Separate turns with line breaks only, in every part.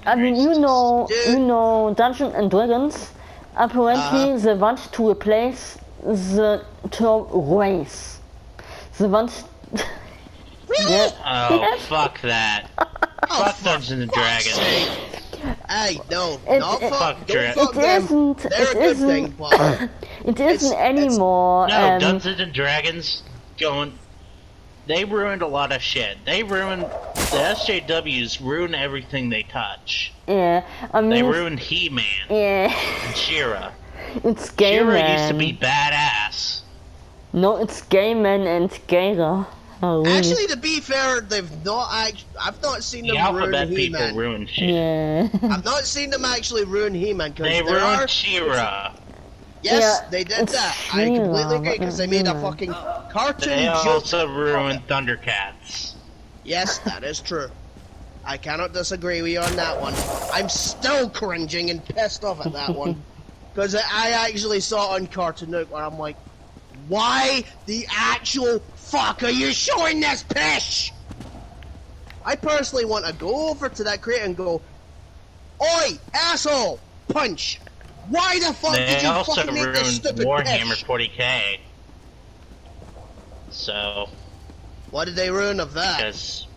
I mean, you know, Dungeons and Dragons. Apparently, they want to replace the term race. They want.
Really?
Yeah.
Oh,
Yes.
fuck that.
Oh,
Fuck Dungeons and Dragons.
Hey, no,
It-
not
it-
fuck.
Fuck
Don't
Dra-
fuck
It
them.
isn't.
They're
It
a good
isn't.
thing, but
It isn't anymore.
No, Dungeons and Dragons they ruined a lot of shit. They ruined the SJWs ruin everything they touch.
Yeah, I mean.
They ruined He-Man
Yeah.
and She-Ra.
It's gay
She-Ra
man.
used to be badass.
No, it's gay man and gayer. Oh, really?
actually, to be fair, I've not seen
The
them
alphabet
ruin
people
He-Man.
ruin shit.
Yeah.
I've not seen them actually ruin He-Man.
They ruined She-Ra.
Yes,
Yeah,
they did
it's
that. I completely
She-Ra,
agree because they made a fucking cartoon
They
joke.
also ruined Thundercats.
Yes, that is true. I cannot disagree with you on that one. I'm still cringing and pissed off at that one. Because I actually saw it on Cartoon Network where I'm like, why the actual fuck are you showing this pish? I personally want to go over to that crate and go, oi, asshole, punch. Why the fuck did
They
you
also
fucking make this
ruined
stupid
Warhammer
pish?
40k. So,
What did they ruin of that?
because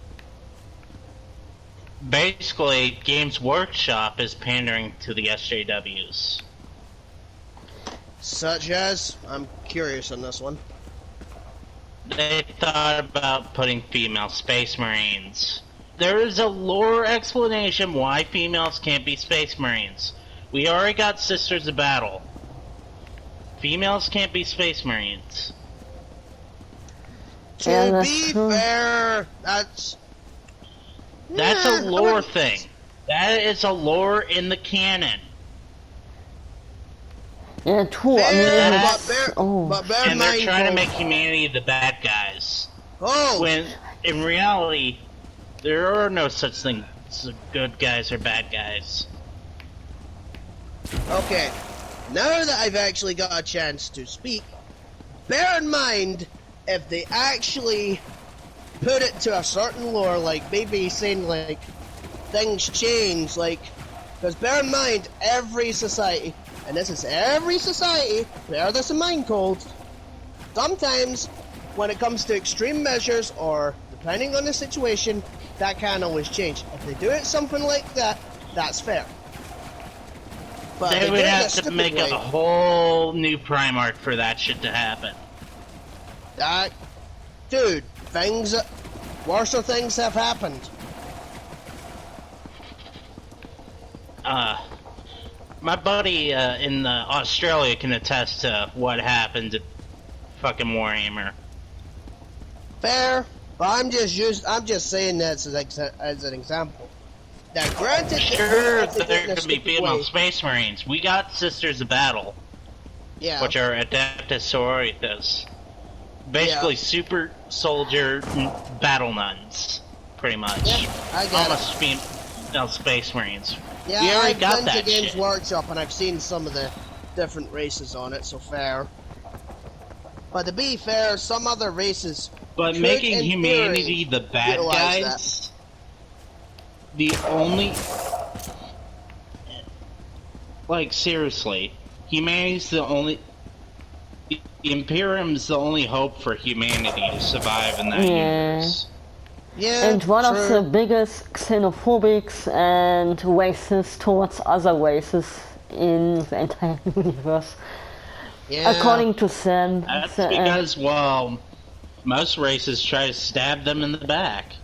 basically Games Workshop is pandering to the SJWs.
Such as? I'm curious on this one.
They thought about putting female space marines. There is a lore explanation why females can't be space marines. We already got Sisters of Battle. Females can't be space marines.
Yeah,
To
that's
be
true.
fair, that's
That's a lore
I mean,
thing. That is a lore in the canon.
Yeah, true. I mean,
Fair,
it's,
but bear in
And they're
mind,
trying to make
folks-
humanity the bad guys.
Oh,
When, in reality, there are no such things as good guys or bad guys.
okay. Now that I've actually got a chance to speak, bear in mind if they actually put it to a certain lore, like maybe saying like things change, like because bear in mind every society, and this is every society, bear this in mind, Cold. Sometimes when it comes to extreme measures or depending on the situation, that can always change. If they do it something like that, that's fair. But
They
do
would
it in
have
a
to
stupid
make
way,
a whole new Primarch for that shit to happen.
that, dude, worse things have happened.
My buddy in Australia can attest to what happened at fucking Warhammer.
Fair, but I'm just saying that as an example. Now, granted,
Sure,
if they do it
there
in a
could be
stupid
female
way,
space marines. We got Sisters of Battle,
yeah,
which are Adeptus Sororitas. Basically,
Yeah.
super soldier battle nuns, pretty much.
Yeah, I got
Almost female space marines.
yeah,
we already
I've
got
been to
that
Games
shit.
Workshop and I've seen some of the different races on it, so fair. But to be fair, some other races
But
could,
making
in
humanity
theory,
the bad
utilize
guys, the only... Like, seriously, humanity's the only... The Imperium's the only hope for humanity to survive in that
Yeah.
universe.
Yeah,
and one of
true.
the biggest xenophobics and racist towards other races in the entire universe,
Yeah.
according to Sam.
That's
So,
because, well, most races try to stab them in the back.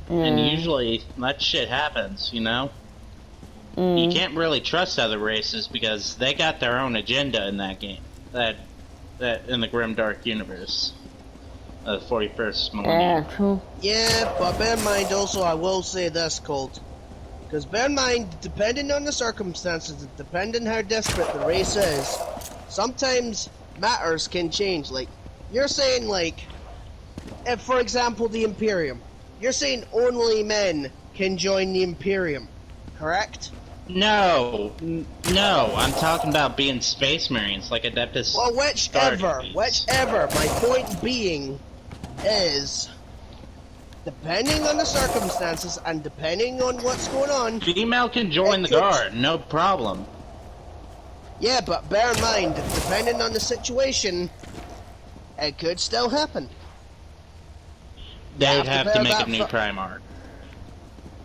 And
yeah.
usually that shit happens, you know? You can't really trust other races because they got their own agenda in that game. That in the Grimdark universe. The 41st millennium.
Yeah, true.
Yeah, but bear in mind also, I will say this, Colt. Because bear in mind, depending on the circumstances, depending how desperate the race is, sometimes matters can change. Like, you're saying, like, if, for example, the Imperium, you're saying only men can join the Imperium, correct?
No, I'm talking about being space marines, like Adeptus.
Well, whichever.
Stargates.
My point being is, depending on the circumstances and depending on what's going on.
Female can join the guard, no problem.
Yeah, but bear in mind, depending on the situation, it could still happen.
They'd have to make a new Primarch.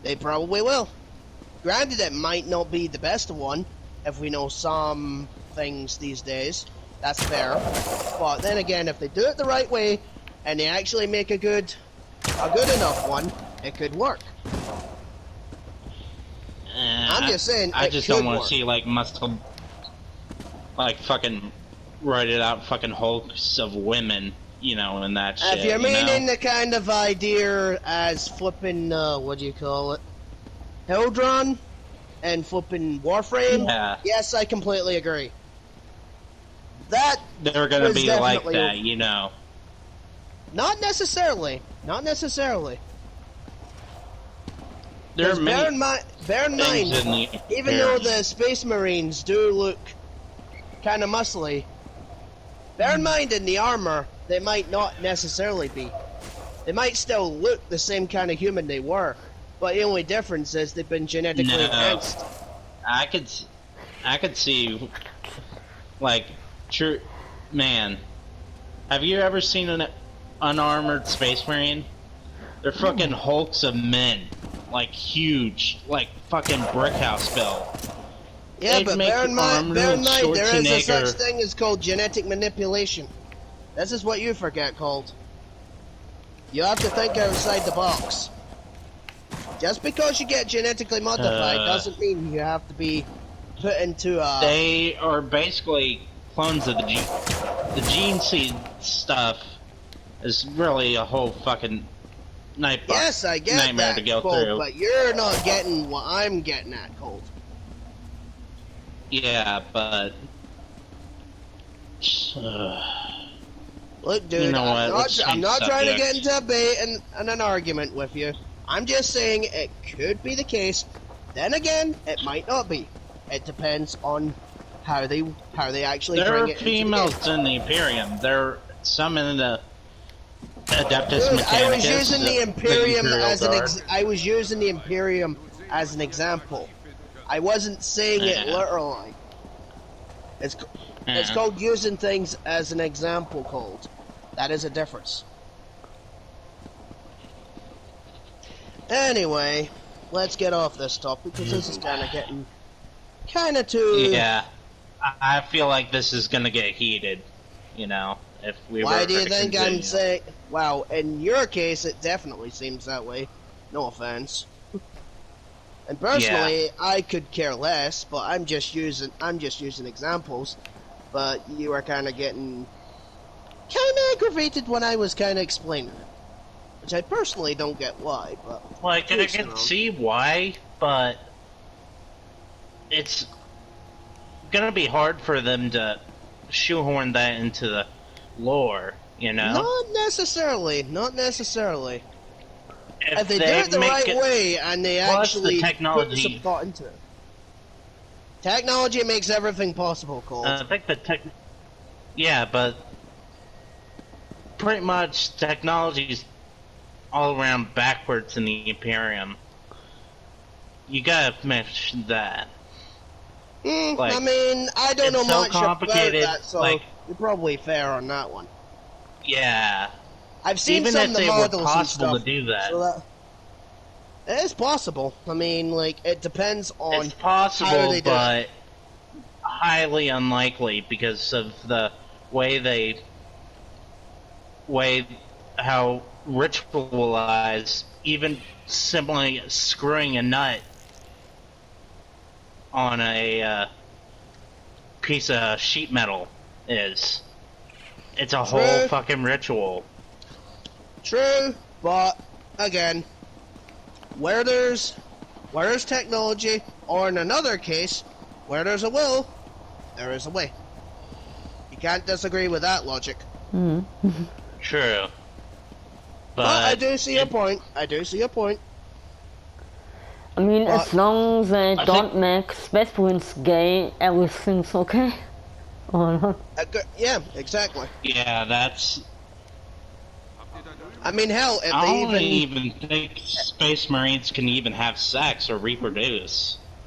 They probably will. Granted, it might not be the best one, if we know some things these days. That's fair. But then again, if they do it the right way, and they actually make a good enough one, it could work. I'm just saying,
I just don't want to see, like, muscle... Like, fucking... Write it out, fucking hulks of women, you know, and that shit,
if you're meaning the kind of idea as flipping, what do you call it? Hildron? And flipping Warframe?
Yeah.
Yes, I completely agree. That
they're gonna be like that, you know.
Not necessarily. Not necessarily.
Bear
in mind, even though the Space Marines do look kind of muscly, bear in mind in the armor, they might not necessarily be. They might still look the same kind of human they were, but the only difference is they've been genetically enhanced.
I could see, like, true, man. Have you ever seen an unarmored Space Marine? They're fucking hulks of men, like huge, like fucking brick house build.
Yeah, but bear in mind, there is a such thing as called genetic manipulation. This is what you forget called. You have to think outside the box. Just because you get genetically modified doesn't mean you have to be put into a...
They are basically clones of the gene seed stuff is really a whole fucking
yes, I get
nightmare
that,
to go
Colt,
through.
But you're not getting what I'm getting at, Colt.
Yeah, but...
Look, dude,
you know
I'm not trying to get into a debate and an argument with you. I'm just saying it could be the case. Then again, it might not be. It depends on how they actually bring it into the game.
There are females in the Imperium. There are some in the Adeptus
Dude,
Mechanicus.
I was using the Imperium
I
was using the Imperium as an example. I wasn't saying it literally. It's called using things as an example, Colt. That is a difference. Anyway, let's get off this topic because this is kind of getting too...
Yeah, I feel like this is gonna get heated, you know, if we
Why
were
do you
to
think
continue.
I'm saying... Well, in your case, it definitely seems that way. No offense. And personally, I could care less, but I'm just using examples. But you were kind of getting aggravated when I was kind of explaining it. Which I personally don't get why, but...
Like, I can see why, but... It's gonna be hard for them to shoehorn that into the lore, you know?
Not necessarily. If they do
they
it the right way, and they actually
the technology,
put some thought into it. Technology makes everything possible, Cole.
I think yeah, but... Pretty much, technology's all around backwards in the Imperium. You gotta mention that.
I mean, I don't know much about that, so
like,
you're probably fair on that one.
Yeah.
I've seen
Even
some
if
of the
they
models
were possible
and stuff,
to do that.
so it is possible. I mean, like, it depends on
it's possible,
how they do
but
it.
highly unlikely because of the way how ritualized even simply screwing a nut on a piece of sheet metal is. It's a whole fucking ritual.
True, but again, where there's technology, or in another case, where there's a will, there is a way. You can't disagree with that logic.
True.
But I do see your point. I
mean,
but
as long as they don't make Space Marines gay, everything's okay.
Yeah, exactly.
Yeah, that's...
I mean, hell, if
I
they
don't even think Space Marines can even have sex or reproduce.